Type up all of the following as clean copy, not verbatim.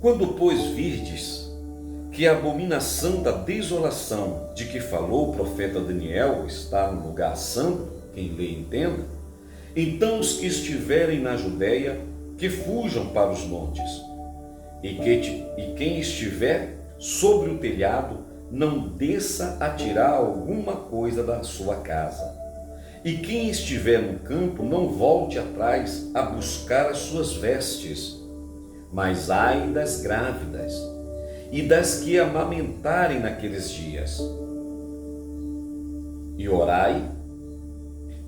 Quando, pois, virdes que a abominação da desolação de que falou o profeta Daniel está no lugar santo, quem lê entenda, então os que estiverem na Judéia, que fujam para os montes, e quem estiver sobre o telhado, não desça a tirar alguma coisa da sua casa. E quem estiver no campo, não volte atrás a buscar as suas vestes. Mas ai das grávidas e das que amamentarem naqueles dias. E orai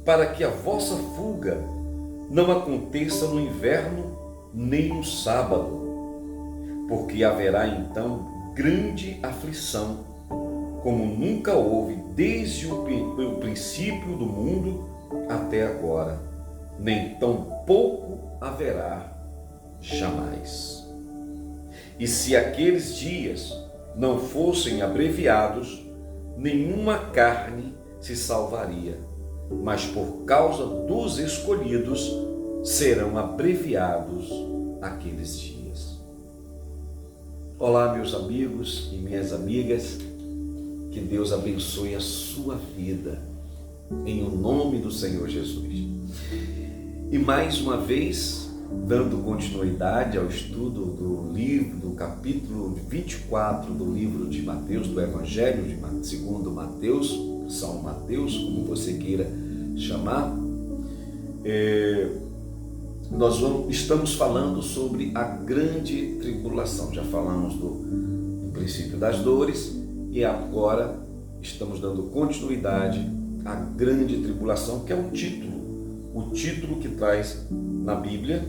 para que a vossa fuga não aconteça no inverno nem no sábado, porque haverá então grande aflição, como nunca houve desde o princípio do mundo até agora, nem tão pouco haverá jamais. E se aqueles dias não fossem abreviados, nenhuma carne se salvaria, mas por causa dos escolhidos serão abreviados aqueles dias. Olá, meus amigos e minhas amigas, que Deus abençoe a sua vida, em o nome do Senhor Jesus. E mais uma vez, dando continuidade ao estudo do capítulo 24 do livro de Mateus, do Evangelho segundo Mateus, São Mateus, como você queira chamar, nós estamos falando sobre a grande tribulação. Já falamos do princípio das dores e agora estamos dando continuidade à grande tribulação, que é o título que traz na Bíblia,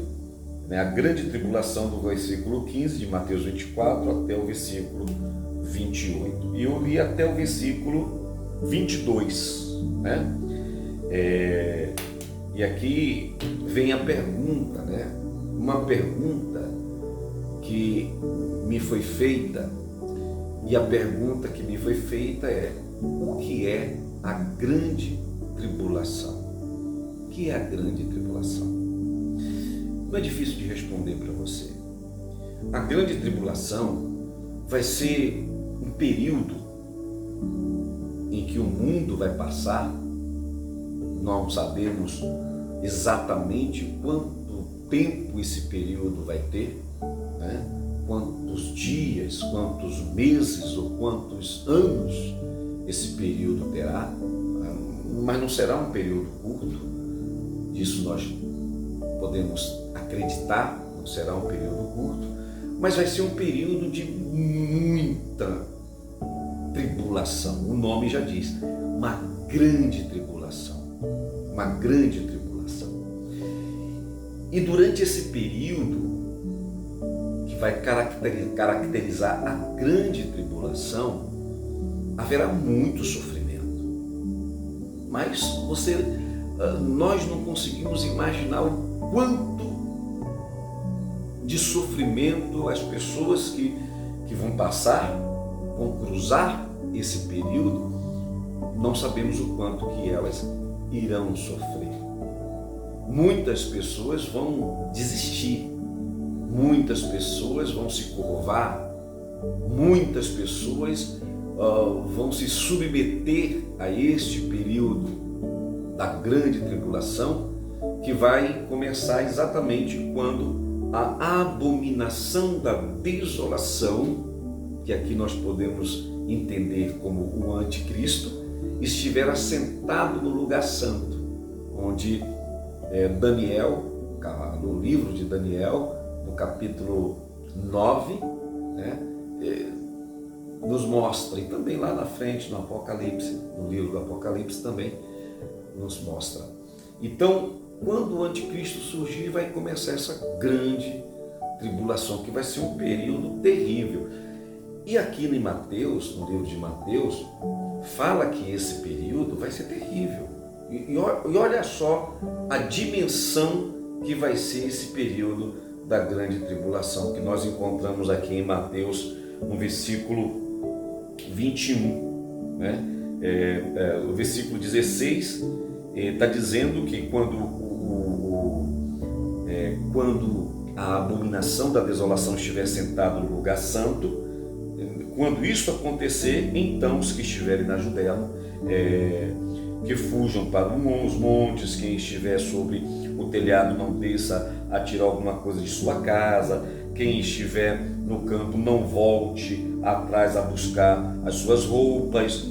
né, a grande tribulação, do versículo 15 de Mateus 24 até o versículo 28. E eu li até o versículo 22, né? E aqui vem a pergunta, né? Uma pergunta que me foi feita, e a pergunta que me foi feita é: o que é a grande tribulação? O que é a grande tribulação? Não é difícil de responder para você. A grande tribulação vai ser um período em que o mundo vai passar. Não sabemos exatamente quanto tempo esse período vai ter, né? Quantos dias, quantos meses ou quantos anos esse período terá, mas não será um período curto. Disso nós podemos acreditar, não será um período curto, mas vai ser um período de muita tribulação. O nome já diz, uma grande tribulação, uma grande tribulação. E durante esse período que vai caracterizar a grande tribulação, haverá muito sofrimento. Mas nós não conseguimos imaginar o quanto de sofrimento as pessoas que vão passar, vão cruzar esse período, não sabemos o quanto que elas irão sofrer. Muitas pessoas vão desistir, muitas pessoas vão se curvar, muitas pessoas vão se submeter a este período da grande tribulação, que vai começar exatamente quando a abominação da desolação, que aqui nós podemos entender como o anticristo, estiver assentado no lugar santo, onde Daniel, no livro de Daniel, no capítulo 9, né, nos mostra, e também lá na frente no Apocalipse, no livro do Apocalipse também nos mostra. Então, quando o anticristo surgir, vai começar essa grande tribulação, que vai ser um período terrível. E aqui em Mateus, no livro de Mateus, fala que esse período vai ser terrível. E olha só a dimensão que vai ser esse período da grande tribulação, que nós encontramos aqui em Mateus, no versículo 21, né? O versículo 16 está dizendo que quando a abominação da desolação estiver sentado no lugar santo, quando isso acontecer, então os que estiverem na Judéia, que fujam para os montes, quem estiver sobre o telhado não desça a tirar alguma coisa de sua casa, quem estiver no campo não volte atrás a buscar as suas roupas.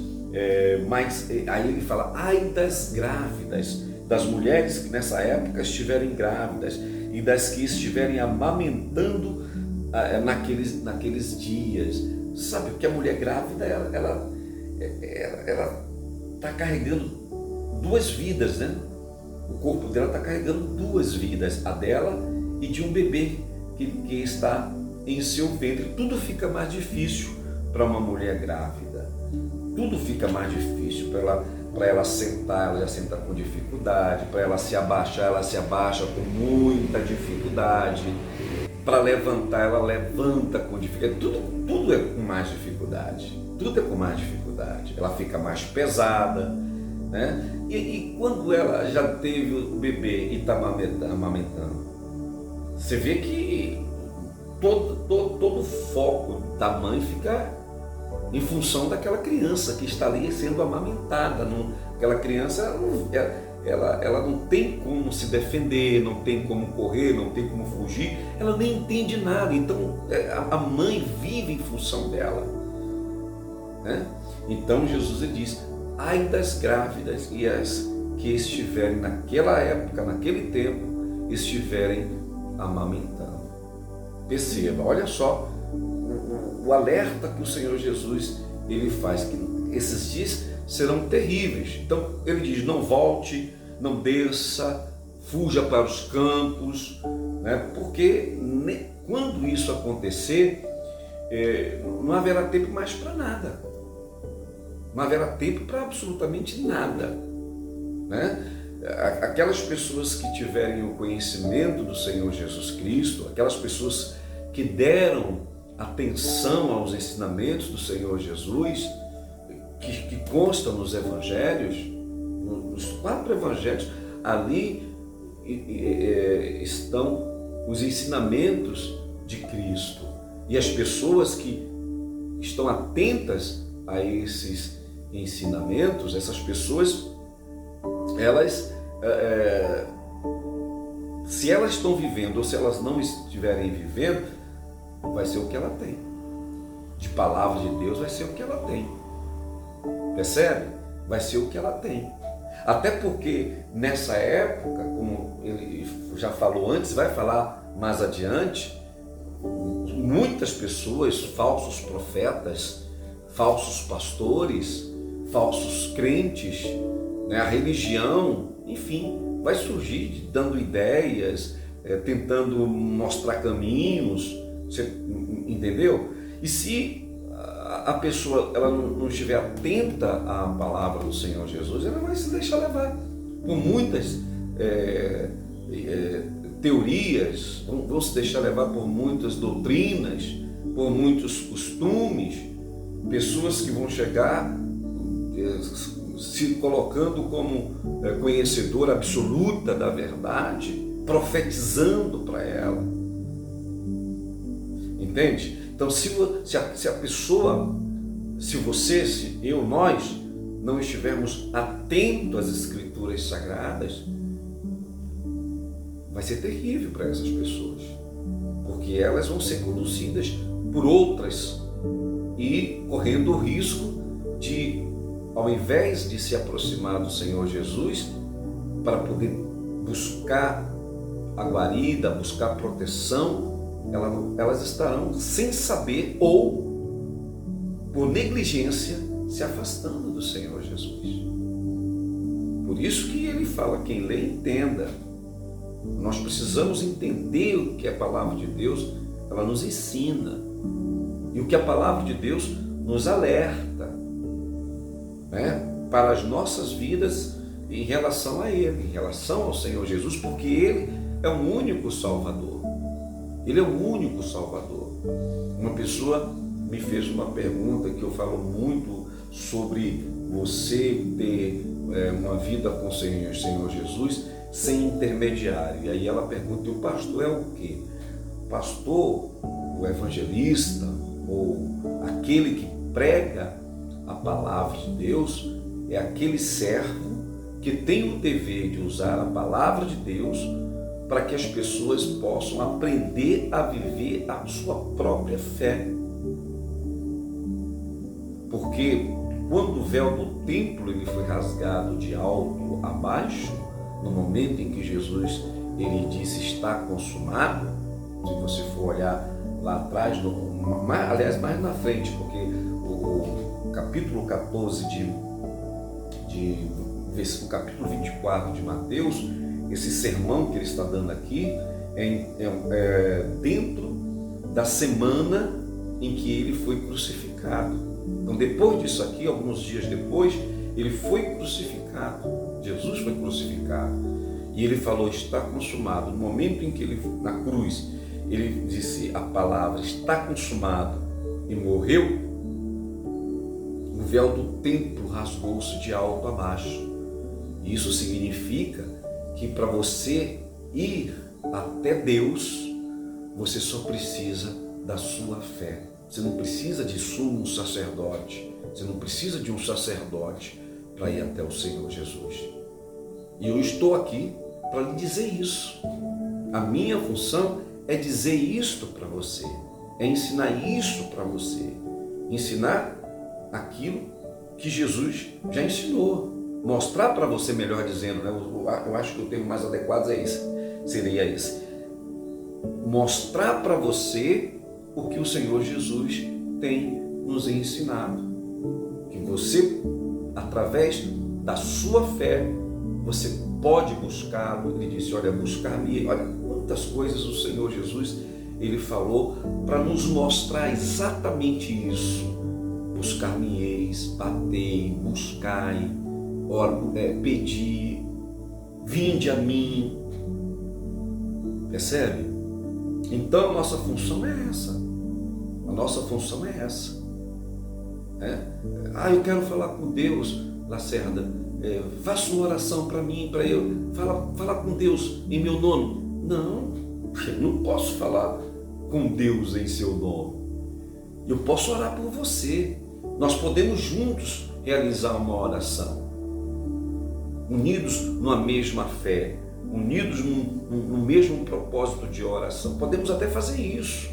Mas aí ele fala, ai das grávidas, das mulheres que nessa época estiverem grávidas e das que estiverem amamentando naqueles dias. Sabe, porque a mulher grávida, ela está carregando duas vidas, né? O corpo dela está carregando duas vidas, a dela e de um bebê que está em seu ventre. Tudo fica mais difícil para uma mulher grávida. Tudo fica mais difícil para ela sentar, ela já senta com dificuldade. Para ela se abaixar, ela se abaixa com muita dificuldade. Para levantar, ela levanta com dificuldade. Tudo é com mais dificuldade. Tudo é com mais dificuldade. Ela fica mais pesada, né? E quando ela já teve o bebê e está amamentando, você vê que todo o foco da mãe fica em função daquela criança que está ali sendo amamentada. Aquela criança, ela não tem como se defender, não tem como correr, não tem como fugir, ela nem entende nada. Então a mãe vive em função dela, né? Então Jesus ele diz, ai das grávidas e as que estiverem naquela época, naquele tempo, estiverem amamentando. Perceba, olha só o alerta que o Senhor Jesus ele faz, que esses dias serão terríveis. Então ele diz, não volte, não desça, fuja para os campos, né? Porque quando isso acontecer, não haverá tempo mais para nada, não haverá tempo para absolutamente nada, né? Aquelas pessoas que tiverem o conhecimento do Senhor Jesus Cristo, aquelas pessoas que deram atenção aos ensinamentos do Senhor Jesus, que constam nos evangelhos, nos 4 evangelhos, ali estão os ensinamentos de Cristo. E as pessoas que estão atentas a esses ensinamentos, essas pessoas, elas, se elas estão vivendo ou se elas não estiverem vivendo, vai ser o que ela tem. De palavra de Deus vai ser o que ela tem. Percebe? Vai ser o que ela tem. Até porque nessa época, como ele já falou antes, vai falar mais adiante, muitas pessoas, falsos profetas, falsos pastores, falsos crentes, né, a religião, enfim, vai surgir dando ideias, tentando mostrar caminhos, você entendeu? E se a pessoa ela não estiver atenta à palavra do Senhor Jesus, ela vai se deixar levar por muitas teorias, vão se deixar levar por muitas doutrinas, por muitos costumes, pessoas que vão chegar se colocando como conhecedora absoluta da verdade, profetizando para ela. Entende? Então, se a pessoa, se você, se eu, nós não estivermos atentos às Escrituras Sagradas, vai ser terrível para essas pessoas, porque elas vão ser conduzidas por outras e correndo o risco de, ao invés de se aproximar do Senhor Jesus para poder buscar a guarida, buscar proteção, elas estarão sem saber ou por negligência se afastando do Senhor Jesus. Por isso que ele fala, quem lê entenda. Nós precisamos entender o que a palavra de Deus ela nos ensina e o que a palavra de Deus nos alerta, né, para as nossas vidas em relação a Ele, em relação ao Senhor Jesus, porque Ele é o único Salvador. Ele é o único Salvador. Uma pessoa me fez uma pergunta que eu falo muito sobre você ter uma vida com o Senhor Jesus sem intermediário. E aí ela pergunta, o pastor é o quê? pastor, o evangelista, ou aquele que prega a palavra de Deus, é aquele servo que tem o dever de usar a palavra de Deus para que as pessoas possam aprender a viver a sua própria fé. Porque quando o véu do templo ele foi rasgado de alto a baixo, no momento em que Jesus ele disse está consumado, se você for olhar lá atrás, aliás mais na frente, porque o capítulo 14 o capítulo 24 de Mateus, esse sermão que ele está dando aqui é dentro da semana em que ele foi crucificado. Então depois disso aqui, alguns dias depois, ele foi crucificado, Jesus foi crucificado, e ele falou, está consumado. No momento em que ele, na cruz, ele disse a palavra, está consumado, e morreu, o véu do templo rasgou-se de alto a baixo. Isso significa que para você ir até Deus, você só precisa da sua fé. Você não precisa de sumo sacerdote, você não precisa de um sacerdote para ir até o Senhor Jesus. E eu estou aqui para lhe dizer isso. A minha função é dizer isto para você, é ensinar isso para você, ensinar aquilo que Jesus já ensinou, mostrar para você, melhor dizendo, né? Eu acho que o termo mais adequado seria esse, mostrar para você o que o Senhor Jesus tem nos ensinado, que você, através da sua fé, você pode buscá-lo. Ele disse, olha, buscar-me, olha quantas coisas o Senhor Jesus ele falou para nos mostrar exatamente isso. Buscar-me-eis, batei, buscai, pedi, vinde a mim. Percebe? Então a nossa função é essa. A nossa função é essa. Eu quero falar com Deus, Lacerda. Faça uma oração para mim, para eu. Fala com Deus em meu nome. Não, eu não posso falar com Deus em seu nome. Eu posso orar por você. Nós podemos juntos realizar uma oração, unidos numa mesma fé, unidos no mesmo propósito de oração. Podemos até fazer isso.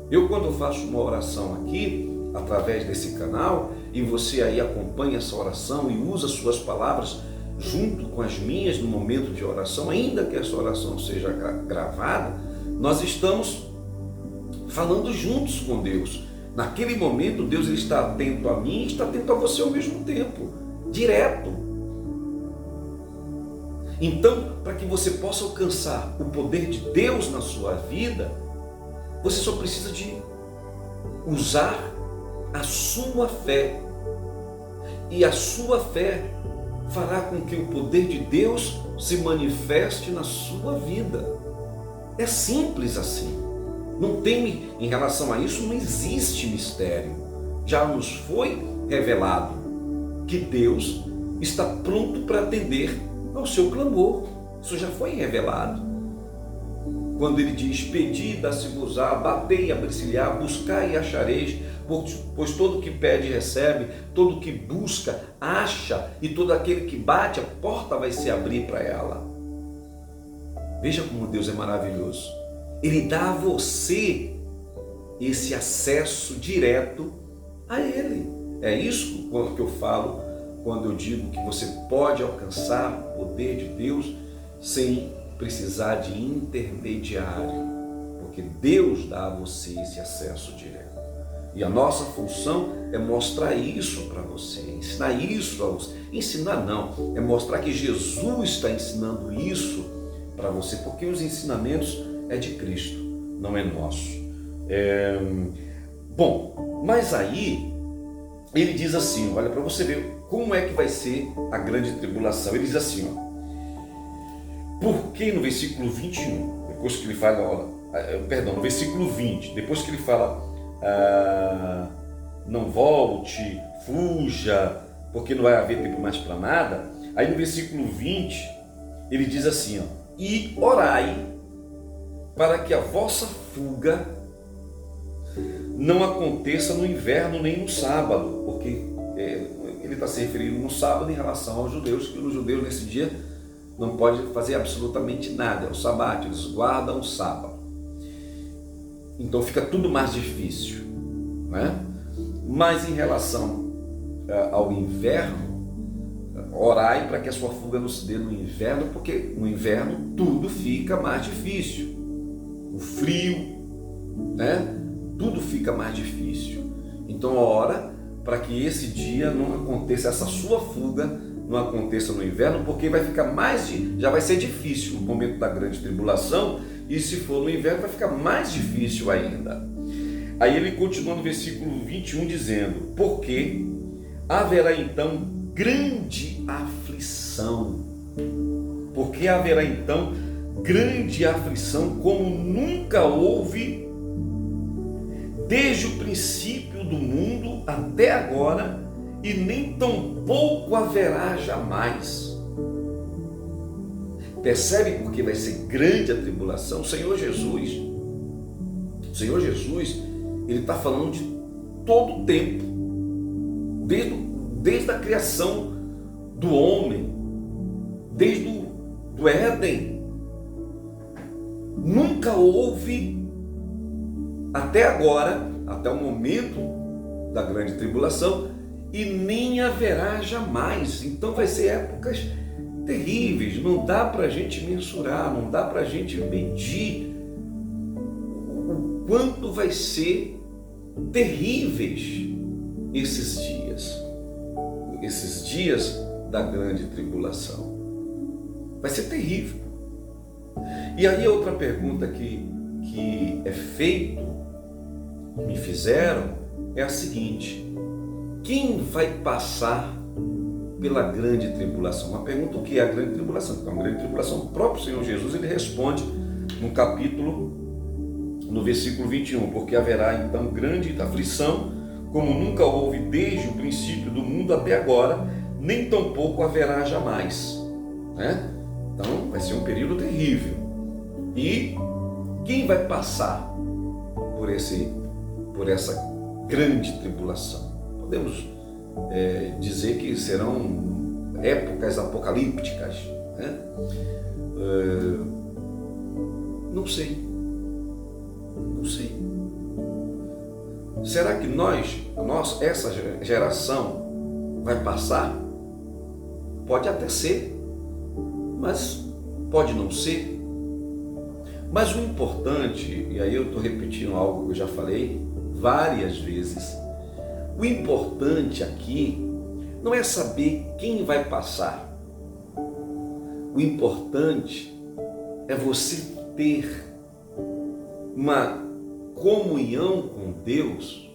Eu, quando eu faço uma oração aqui, através desse canal, e você aí acompanha essa oração e usa suas palavras junto com as minhas no momento de oração, ainda que essa oração seja gravada, nós estamos falando juntos com Deus. Naquele momento, Deus ele está atento a mim e está atento a você ao mesmo tempo, direto. Então, para que você possa alcançar o poder de Deus na sua vida, você só precisa de usar a sua fé. E a sua fé fará com que o poder de Deus se manifeste na sua vida. É simples assim. Não tem, em relação a isso, não existe mistério. Já nos foi revelado que Deus está pronto para atender ao seu clamor. Isso já foi revelado. Quando ele diz, pedi, dá-se-vos-á, batei, abrir-se-lhe-á, buscai e achareis, pois todo que pede recebe, todo que busca acha, e todo aquele que bate, a porta vai se abrir para ela. Veja como Deus é maravilhoso. Ele dá a você esse acesso direto a Ele. É isso que eu falo quando eu digo que você pode alcançar o poder de Deus sem precisar de intermediário, porque Deus dá a você esse acesso direto. E a nossa função é mostrar isso para você, ensinar isso a você. Ensinar não, é mostrar que Jesus está ensinando isso para você, porque os ensinamentos é de Cristo, não é nosso. Bom, mas aí ele diz assim, olha, para você ver como é que vai ser a grande tribulação. Ele diz assim, porque no versículo 21, depois que ele fala, no versículo 20, depois que ele fala, não volte, fuja, porque não vai haver tempo mais para nada, aí no versículo 20, ele diz assim, e orai para que a vossa fuga não aconteça no inverno nem no sábado, porque ele está se referindo no sábado em relação aos judeus, que os judeus nesse dia não podem fazer absolutamente nada, é o sabate, eles guardam o sábado. Então fica tudo mais difícil, né? Mas em relação ao inverno, orai para que a sua fuga não se dê no inverno, porque no inverno tudo fica mais difícil. O frio, né? Tudo fica mais difícil. Então ora para que esse dia não aconteça, essa sua fuga não aconteça no inverno, porque vai ficar já vai ser difícil no momento da grande tribulação, e se for no inverno vai ficar mais difícil ainda. Aí ele continua no versículo 21 dizendo: porque haverá então grande aflição. Porque haverá então grande aflição como nunca houve desde o princípio do mundo até agora, e nem tampouco haverá jamais. Percebe por que vai ser grande a tribulação? O Senhor Jesus, ele está falando de todo o tempo, desde a criação do homem, desde do Éden. Nunca houve, até agora, até o momento da grande tribulação, e nem haverá jamais. Então vai ser épocas terríveis, não dá para a gente mensurar, não dá para a gente medir o quanto vai ser terríveis esses dias da grande tribulação. Vai ser terrível. E aí outra pergunta que é feito, me fizeram, é a seguinte: quem vai passar pela grande tribulação? Uma pergunta: o que é a grande tribulação? Então, a grande tribulação, o próprio Senhor Jesus, ele responde no versículo 21, porque haverá então grande aflição, como nunca houve desde o princípio do mundo até agora, nem tampouco haverá jamais. Né? Então, vai ser um período terrível. E quem vai passar por essa grande tribulação? Podemos dizer que serão épocas apocalípticas, né? Não sei. Será que essa geração vai passar? Pode até ser, mas pode não ser. Mas o importante, e aí eu estou repetindo algo que eu já falei várias vezes, o importante aqui não é saber quem vai passar. O importante é você ter uma comunhão com Deus,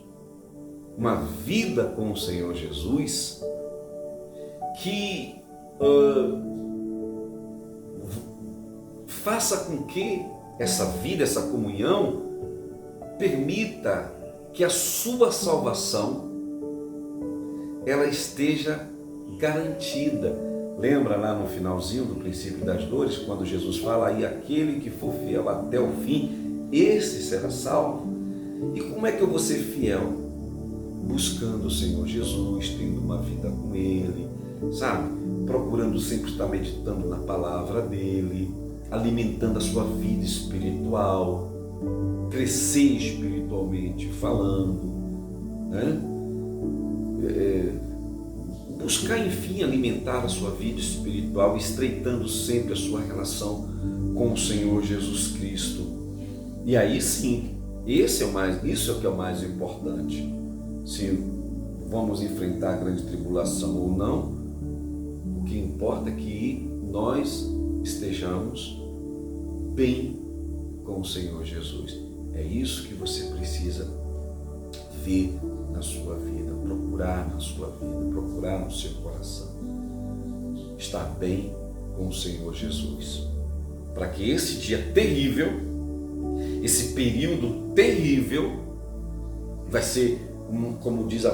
uma vida com o Senhor Jesus, que faça com que essa vida, essa comunhão, permita que a sua salvação ela esteja garantida. Lembra lá no finalzinho do princípio das dores, quando Jesus fala aí: aquele que for fiel até o fim, esse será salvo. E como é que eu vou ser fiel? Buscando o Senhor Jesus, tendo uma vida com Ele, sabe? Procurando sempre estar meditando na palavra dEle, alimentando a sua vida espiritual, crescer espiritualmente falando, né? Buscar, enfim, alimentar a sua vida espiritual, estreitando sempre a sua relação com o Senhor Jesus Cristo. E aí sim, isso é o que é o mais importante. Se vamos enfrentar a grande tribulação ou não, o que importa é que nós estejamos bem com o Senhor Jesus. É isso que você precisa ver na sua vida, procurar na sua vida, procurar no seu coração. Estar bem com o Senhor Jesus. Para que esse dia terrível, esse período terrível, vai ser, como diz a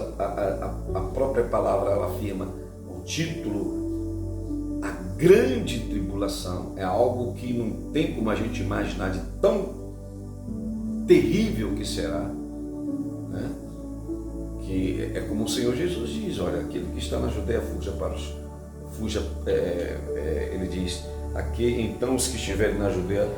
própria palavra, ela afirma, o título, a grande tribulação. tribulação, é algo que não tem como a gente imaginar de tão terrível que será, né? Que é como o Senhor Jesus diz, olha, aquele que está na Judéia ele diz, aqui, então os que estiverem na Judéia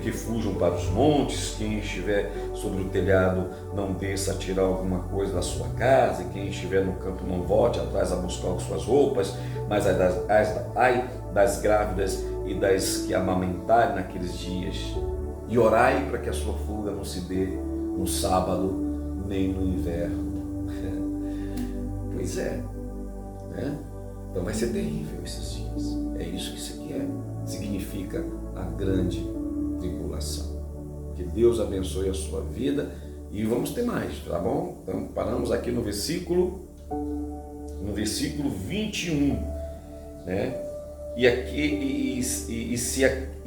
que fujam para os montes, quem estiver sobre o telhado não desça a tirar alguma coisa da sua casa, e quem estiver no campo não volte atrás a buscar suas roupas, mas ai das grávidas e das que amamentarem naqueles dias, e orai para que a sua fuga não se dê no sábado nem no inverno. Pois é, né? Então vai ser terrível esses dias. É isso que isso aqui significa a grande tribulação. Que Deus abençoe a sua vida e vamos ter mais, tá bom? Então paramos aqui no versículo 21, né? E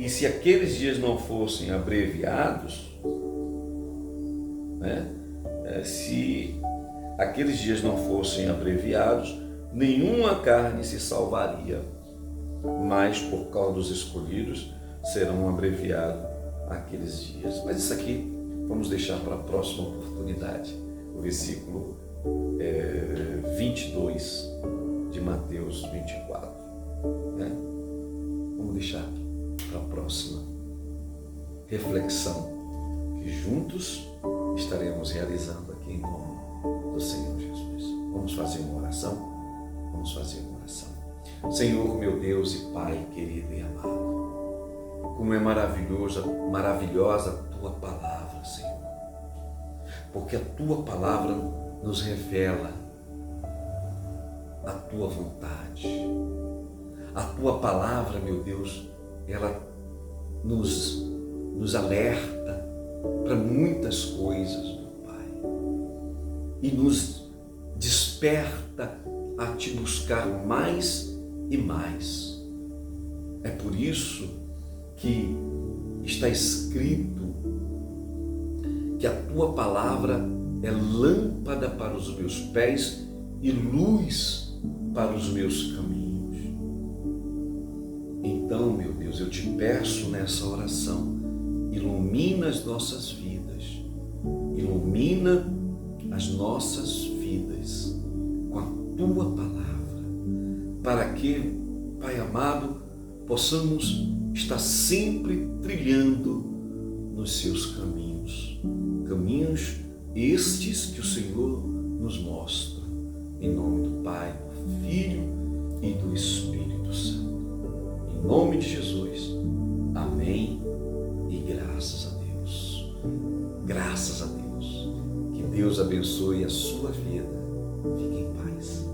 se aqueles dias não fossem abreviados, né? Se aqueles dias não fossem abreviados, nenhuma carne se salvaria, mas por causa dos escolhidos serão abreviados aqueles dias. Mas isso aqui vamos deixar para a próxima oportunidade. O versículo 22 de Mateus 24. Né? Vamos deixar para a próxima reflexão que juntos estaremos realizando aqui em nome do Senhor Jesus. Vamos fazer uma oração? Vamos fazer uma oração. Senhor, meu Deus e Pai querido e amado, como é maravilhosa a Tua palavra, Senhor, porque a Tua palavra nos revela a Tua vontade. A Tua palavra, meu Deus, ela nos alerta para muitas coisas, meu Pai, e nos desperta a Te buscar mais e mais. É por isso que está escrito que a Tua palavra é lâmpada para os meus pés e luz para os meus caminhos. Então, meu Deus, eu Te peço nessa oração, ilumina as nossas vidas, ilumina as nossas vidas com a Tua palavra, para que, Pai amado, possamos estar sempre trilhando nos Seus caminhos, caminhos estes que o Senhor nos mostra, em nome do Pai, do Filho e do Espírito Santo. Em nome de Jesus, amém e graças a Deus. Graças a Deus. Que Deus abençoe a sua vida. Fique em paz.